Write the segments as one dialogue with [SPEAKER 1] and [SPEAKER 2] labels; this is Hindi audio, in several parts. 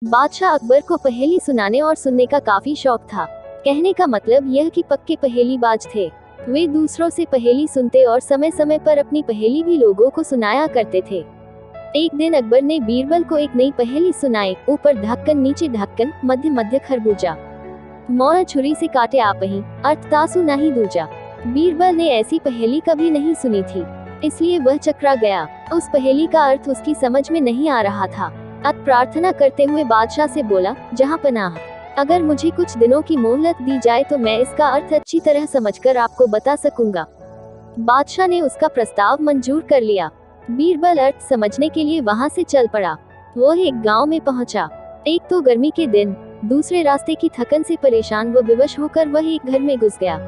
[SPEAKER 1] बादशाह अकबर को पहेली सुनाने और सुनने का काफी शौक था। कहने का मतलब यह कि पक्के पहेलीबाज थे। वे दूसरों से पहेली सुनते और समय समय पर अपनी पहेली भी लोगों को सुनाया करते थे। एक दिन अकबर ने बीरबल को एक नई पहेली सुनाई। ऊपर ढक्कन नीचे ढक्कन, मध्य मध्य खरबूजा, मौन छुरी से काटे आपही, अर्थ तासु नहीं दूजा। बीरबल ने ऐसी पहेली कभी नहीं सुनी थी, इसलिए वह चकरा गया। उस पहेली का अर्थ उसकी समझ में नहीं आ रहा था। अब प्रार्थना करते हुए बादशाह से बोला, जहाँ पनाह, अगर मुझे कुछ दिनों की मोहलत दी जाए तो मैं इसका अर्थ अच्छी तरह समझकर आपको बता सकूंगा। बादशाह ने उसका प्रस्ताव मंजूर कर लिया। बीरबल अर्थ समझने के लिए वहां से चल पड़ा। वो एक गांव में पहुंचा। एक तो गर्मी के दिन, दूसरे रास्ते की थकन से परेशान वो विवश होकर वह एक घर में घुस गया।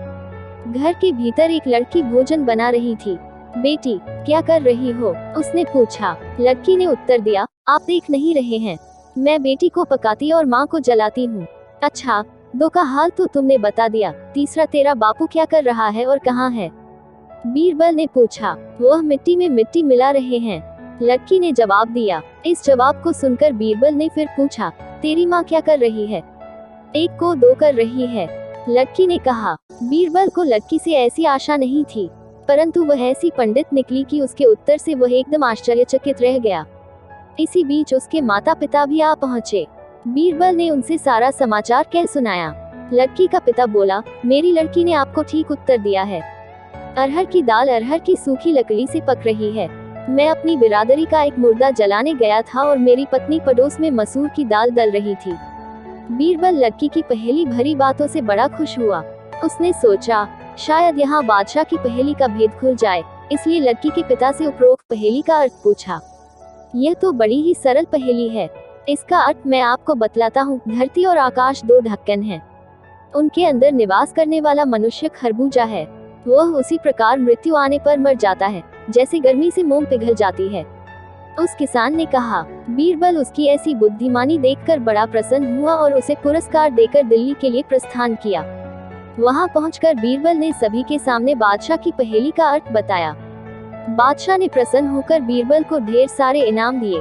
[SPEAKER 1] घर के भीतर एक लड़की भोजन बना रही थी। बेटी, क्या कर रही हो? उसने पूछा। लड़की ने उत्तर दिया, आप देख नहीं रहे हैं, मैं बेटी को पकाती और माँ को जलाती हूँ। अच्छा, दो का हाल तो तुमने बता दिया, तीसरा तेरा बापू क्या कर रहा है और कहाँ है? बीरबल ने पूछा। वह मिट्टी में मिट्टी मिला रहे हैं, लड़की ने जवाब दिया। इस जवाब को सुनकर बीरबल ने फिर पूछा, तेरी माँ क्या कर रही है? एक को दो कर रही है, लड़की ने कहा। बीरबल को लड़की से ऐसी आशा नहीं थी, परंतु वह ऐसी पंडित निकली कि उसके उत्तर से वह एकदम आश्चर्यचकित रह गया। इसी बीच उसके माता पिता भी आ पहुँचे। बीरबल ने उनसे सारा समाचार कह सुनाया। लड़की का पिता बोला, मेरी लड़की ने आपको ठीक उत्तर दिया है। अरहर की दाल अरहर की सूखी लकड़ी से पक रही है। मैं अपनी बिरादरी का एक मुर्दा जलाने गया था और मेरी पत्नी पड़ोस में मसूर की दाल दल रही थी। बीरबल लड़की की पहेली भरी बातों से बड़ा खुश हुआ। उसने सोचा, शायद यहाँ बादशाह की पहेली का भेद खुल जाए, इसलिए लड़की के पिता से उपरोक्त पहेली का अर्थ पूछा। यह तो बड़ी ही सरल पहेली है, इसका अर्थ मैं आपको बतलाता हूँ। धरती और आकाश दो ढक्कन हैं, उनके अंदर निवास करने वाला मनुष्य खरबूजा है। वह उसी प्रकार मृत्यु आने पर मर जाता है, जैसे गर्मी से मोम पिघल जाती है। उस किसान ने कहा। बीरबल उसकी ऐसी बुद्धिमानी देखकर बड़ा प्रसन्न हुआ और उसे पुरस्कार देकर दिल्ली के लिए प्रस्थान किया। वहां पहुंचकर बीरबल ने सभी के सामने बादशाह की पहेली का अर्थ बताया। बादशाह ने प्रसन्न होकर बीरबल को ढेर सारे इनाम दिए।